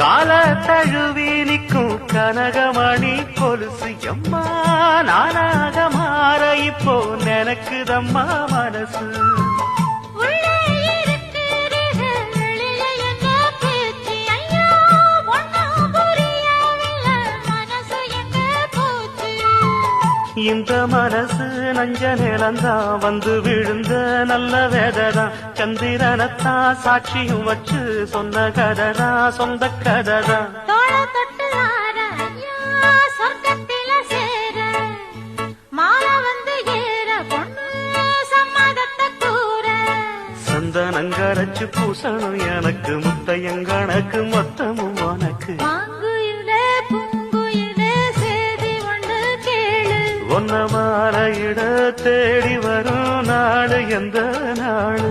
கால தழுவி நிற்கும் கனகமணி கொலுசு எம்மா நானாக மாற இப்போ நினைக்குதம்மா மனசு. இந்த மனசு நஞ்ச நிலந்தான் வந்து விழுந்த நல்ல வேததான் சந்திரனத்தான் சாட்சியும் வச்சு சொன்ன கததா சொந்த கததா. சந்தனங்கரைச்சு பூசணும் எனக்கு முத்தையங்கணக்கு மொத்தமும் உனக்கு. ஒன்ன மாலையிட தேடி வரும் நாடு எந்த நாடு.